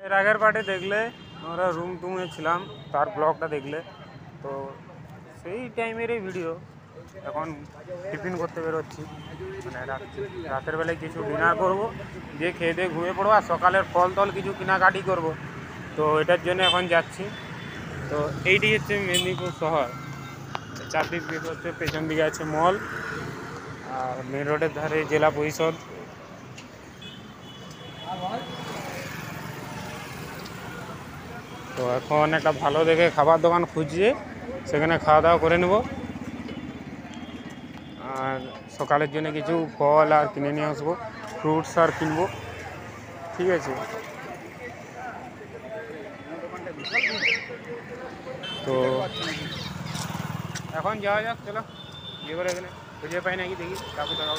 এর আগের পার্টে দেখলে আমরা রুম টুমে ছিলাম, তার ব্লগটা দেখলে তো সেই টাইমেরই ভিডিও। এখন টিফিন করতে বেরোচ্ছি, মানে রাতের বেলায় কিছু ডিনার করবো, দিয়ে খেয়ে দিয়ে ঘুমিয়ে পড়বো, আর সকালের ফল টল কিছু কেনাকাটি করব। তো এটার জন্য এখন যাচ্ছি। তো এইটি হচ্ছে মেদিনীপুর শহর। চারদিক দিকে হচ্ছে, পেছন দিকে আছে মল, আর মেন রোডের ধারে জেলা পরিষদ। তো এখন একটা ভালো দেখে খাবার দোকান খুঁজছে, সেখানে খাওয়া দাওয়া করে নেব, আর সকালের জন্য কিছু ফল আর কিনে নিয়ে আসবো, ফ্রুটস আর কিনবো। ঠিক আছে, তো এখন যাওয়া যাক, চলো গিয়ে করে এখানে খুঁজে পাই নাকি দেখি কাকু টাকা।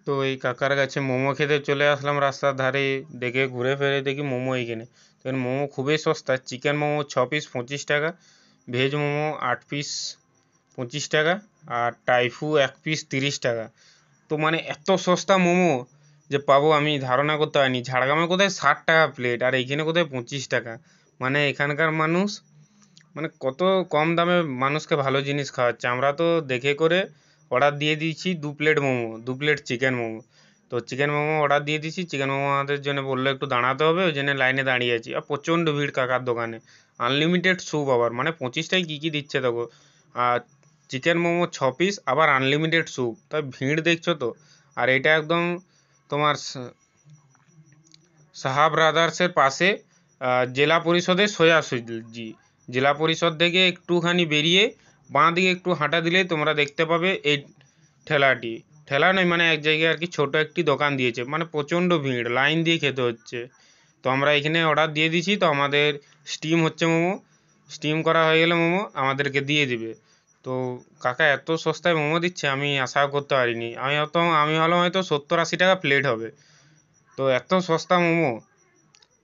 তো এই কাকার কাছে মোমো খেতে চলে আসলাম রাস্তার ধারে, দেখে ঘুরে ফিরে দেখি মোমো এইখানে। তো মোমো খুবই সস্তা, চিকেন মোমো 6 পিস 25 টাকা, ভেজ মোমো 8 পিস 25 টাকা, আর টাইফু 1 পিস 30 টাকা। তো মানে এত সস্তা মোমো যে পাবো আমি ধারণা করতে পারিনি। ঝাড়গ্রামে কোথায় 60 টাকা প্লেট, আর এইখানে কোথায় 25 টাকা। মানে এখানকার মানুষ মানে কত কম দামে মানুষকে ভালো জিনিস খাওয়াচ্ছে। আমরা তো দেখে করে অর্ডার দিয়ে দিয়েছি 2 plate momo, 2 plate chicken momo. তো চিকেন মোমো অর্ডার দিয়ে দিয়েছি, চিকেন মোমো আমাদের জন্য বললো একটু দাঁড়াতে হবে, ওই জন্য লাইনে দাঁড়িয়ে আছি। আর প্রচণ্ড ভিড় কাকার দোকানে, আনলিমিটেড স্যুপ, আবার মানে 25টায় কী কী দিচ্ছে দেখো। আর চিকেন মোমো 6 পিস, আবার আনলিমিটেড স্যুপ, তাই ভিড় দেখছো তো। আর এটা একদম তোমার সাহা ব্রাদার্সের পাশে, জেলা পরিষদের সোজাসুজি। জেলা পরিষদ থেকে একটুখানি বেরিয়ে বাঁ দিকে একটু হাঁটা দিলেই তোমরা দেখতে পাবে এই ঠেলাটি। ঠেলা নয়, মানে এক জায়গায় আর কি ছোটো একটি দোকান দিয়েছে, মানে প্রচণ্ড ভিড়, লাইন দিয়ে খেতে হচ্ছে। তো আমরা এখানে অর্ডার দিয়ে দিছি, তো আমাদের স্টিম হচ্ছে মোমো, স্টিম করা হয়ে গেলে মোমো আমাদেরকে দিয়ে দিবে। তো কাকা এত সস্তায় মোমো দিচ্ছে আমি আশা করতে পারিনি। আমি ভাবলাম হয়তো 70-80 টাকা প্লেট হবে, তো এত সস্তা মোমো।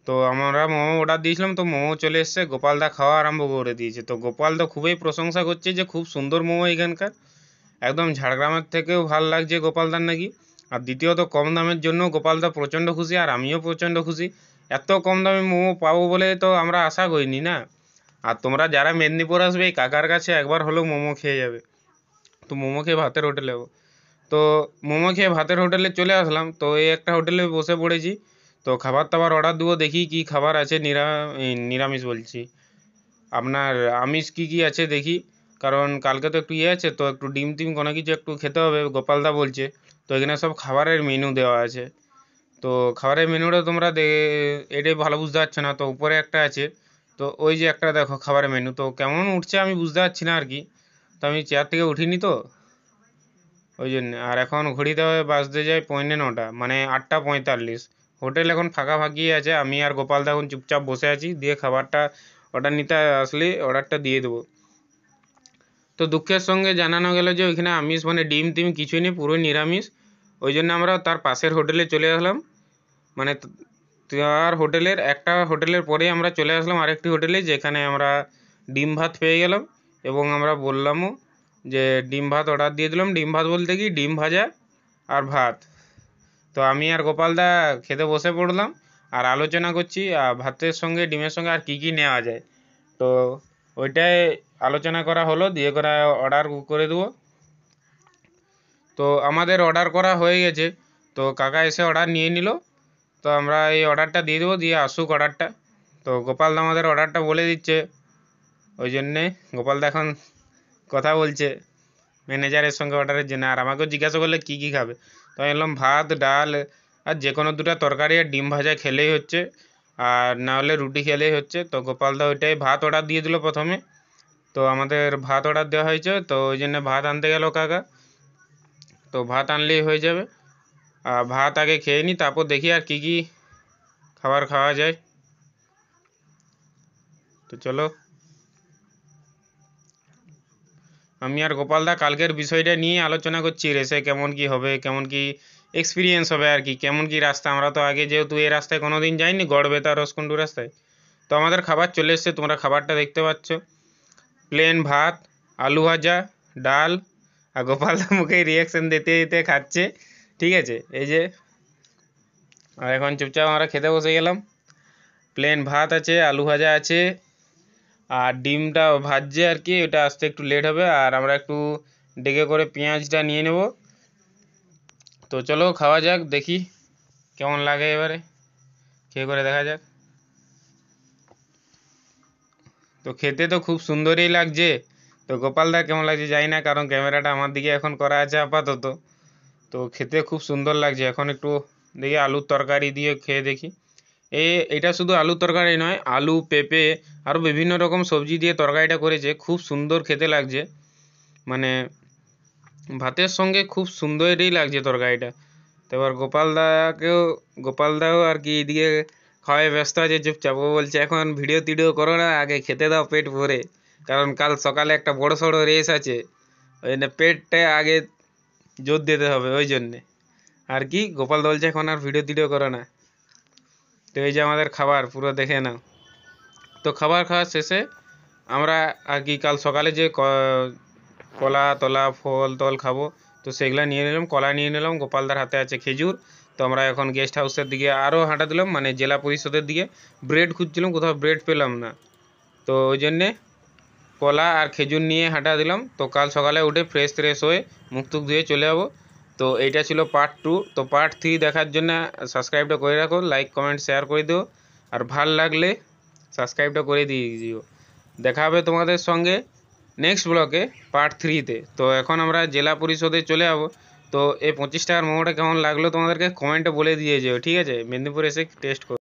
তো আমরা মোমো অর্ডার দিয়েছিলাম, তো মোমো চলে এসছে, গোপালদা খাওয়া আরম্ভ করে দিয়েছে। তো গোপালদা খুবই প্রশংসা করছে যে খুব সুন্দর মোমো এখানকার, একদম ঝাড়গ্রামের থেকেও ভাল লাগছে গোপালদার নাকি। আর দ্বিতীয়ত কম দামের জন্য গোপালদা প্রচণ্ড খুশি, আর আমিও প্রচণ্ড খুশি। এত কম দামে মোমো পাবো বলে তো আমরা আশা করিনি না। আর তোমরা যারা মেদিনীপুর আসবে এই কাকার কাছে একবার হলেও মোমো খেয়ে যাবে। তো মোমো খেয়ে ভাতের হোটেলে যাবো। তো মোমো খেয়ে ভাতের হোটেলে চলে আসলাম, তো এই একটা হোটেলে বসে পড়েছি। তো খাবার দাবার অর্ডার দেবো, দেখি কি খাবার আছে। নিরামিষ বলছি, আপনার আমিষ কী কী আছে দেখি, কারণ কালকে তো একটু আছে, তো একটু ডিম টিম কোনো কিছু একটু খেতে হবে গোপালদা বলছে। তো এখানে সব খাবারের মেনু দেওয়া আছে। তো খাবারের মেনুটা তোমরা এটাই ভালো বুঝতে পারছো না, তো উপরে একটা আছে। তো ওই যে একটা দেখো খাবারের মেনু, তো কেমন উঠছে আমি বুঝতে পারছি না আর কি। তো আমি চেয়ার থেকে উঠিনি তো ওই জন্য। আর এখন ঘড়িতে বাজতে যায় 9:45, মানে 8:45। হোটেল এখন ফাঁকা ফাঁকিই আছে, আমি আর গোপালদা এখন চুপচাপ বসে আছি, দিয়ে খাবারটা অর্ডার নিতে আসলে অর্ডারটা দিয়ে দেবো। তো দুঃখের সঙ্গে জানানো গেল যে ওইখানে আমিষ মানে ডিম টিম কিছুই নেই, পুরো নিরামিষ। ওই জন্য আমরা তার পাশের হোটেলে চলে আসলাম, মানে তার হোটেলের একটা হোটেলের পরেই আমরা চলে আসলাম আরেকটি হোটেলে, যেখানে আমরা ডিম ভাত পেয়ে গেলাম। এবং আমরা বললামও যে ডিম ভাত অর্ডার দিয়ে দিলাম। ডিম ভাত বলতে কি, ডিম ভাজা আর ভাত। তো আমি আর গোপালদা খেতে বসে পড়লাম, আর আলোচনা করছি ভাতের সঙ্গে ডিমের সঙ্গে আর কী কী নেওয়া যায়। তো ওইটাই আলোচনা করা হলো, দিয়ে করে অর্ডার করে দেবো। তো আমাদের অর্ডার করা হয়ে গেছে, তো কাকা এসে অর্ডার নিয়ে নিল। তো আমরা এই অর্ডারটা দিয়ে দেবো, দিয়ে আসুক অর্ডারটা। তো গোপালদা আমাদের অর্ডারটা বলে দিচ্ছে, ওই জন্যে গোপালদা এখন কথা বলছে ম্যানেজারের সঙ্গে অর্ডারের জন্য। আর আমাকেও জিজ্ঞাসা করলে কী কী খাবে, তো আমি বললাম ভাত ডাল আর যে কোনো দুটো তরকারি আর ডিম ভাজা খেলেই হচ্ছে, আর না হলে রুটি খেলেই হচ্ছে। তো গোপালদা ওইটাই ভাত অর্ডার দিয়ে দিল প্রথমে। তো আমাদের ভাত অর্ডার দেওয়া হয়েছে, তো ওই জন্য ভাত আনতে গেল কাকা। তো ভাত আনলেই হয়ে যাবে। আর ভাত আগে খেয়ে নিই, তারপর দেখি আর কী কী খাবার খাওয়া যায়। তো চলো, আমি আর গোপালদা কালকের বিষয়টা নিয়ে আলোচনা করছি, রেসে কেমন কি হবে, কেমন কি এক্সপিরিয়েন্স হবে আর কি, কেমন কি রাস্তা। আমরা তো আগে যেহেতু এই রাস্তায় কোনো দিন যাইনি, গড়বেতা রসকুন্ডু রাস্তায়। তো আমাদের খাবার চলে এসছে, তোমরা খাবারটা দেখতে পাচ্ছ, প্লেন ভাত, আলু ভাজা, ডাল। আর গোপালদা মুখে রিয়াকশান দিতে দিতে খাচ্ছে, ঠিক আছে। এই যে আর এখন চুপচাপ আমরা খেতে বসে গেলাম। প্লেন ভাত আছে, আলু ভাজা আছে, আর ডিমটা ভাজছে আর কি, ওটা আসতে একটু লেট হবে। আর আমরা একটু ডেকে করে পেঁয়াজটা নিয়ে নেব। তো চলো খাওয়া যাক, দেখি কেমন লাগে, এবারে খেয়ে করে দেখা যাক। তো খেতে তো খুব সুন্দরই লাগছে। তো গোপালদা কেমন লাগছে জানি না, কারণ ক্যামেরাটা আমার দিকে এখন করা আছে আপাতত। তো খেতে খুব সুন্দর লাগছে। এখন একটু দেখি আলুর তরকারি দিয়ে খেয়ে দেখি। এটা শুধু আলুর তরকারি নয়, আলু, পেঁপে, আরও বিভিন্ন রকম সবজি দিয়ে তরকারিটা করেছে, খুব সুন্দর খেতে লাগছে। মানে ভাতের সঙ্গে খুব সুন্দরই লাগছে তরকারিটা। তো এবার গোপালদাও আর কি এদিকে খাওয়ায় ব্যস্ত আছে চুপচাপ। ও বলছে এখন ভিডিও টিডিও করো না, আগে খেতে দাও পেট ভরে, কারণ কাল সকালে একটা বড় সড়ো রেস আছে, ওই জন্য পেটটা আগে জোর দিতে হবে, ওই জন্যে আর কি। গোপালদা বলছে এখন আর ভিডিও টিডিও করো না। তো এই যে আমাদের খাবার পুরো দেখে নাও। তো খাবার খাওয়া শেষে আমরা আর কি কাল সকালে যে কলা তলা ফল টল খাবো, তো সেগুলো নিয়ে নিলাম। কলা নিয়ে নিলাম, গোপালদার হাতে আছে খেজুর। তো আমরা এখন গেস্ট হাউসের দিকে আরও হাঁটা দিলাম, মানে জেলা পরিষদের দিকে। ব্রেড খুঁজছিলাম, কোথাও ব্রেড পেলাম না, তো ওই জন্যে কলা আর খেজুর নিয়ে হাঁটা দিলাম। তো কাল সকালে উঠে ফ্রেশ হয়ে মুখ টুক ধুয়ে চলে যাবো। তো এইটা ছিল পার্ট 2। তো পার্ট 3 দেখার জন্য সাবস্ক্রাইবটা করে রাখো, লাইক কমেন্ট শেয়ার করে দিও, আর ভাল লাগলে সাবস্ক্রাইবটা করে দিয়ে দিও। দেখা হবে তোমাদের সঙ্গে নেক্সট ব্লকে পার্ট 3-তে। তো এখন আমরা জেলা পরিষদে চলে যাবো। তো এই 25 টাকার মোমোটা কেমন লাগলো তোমাদেরকে কমেন্টে বলে দিয়ে যেও, ঠিক আছে? মেদিনীপুর এসে টেস্ট করো।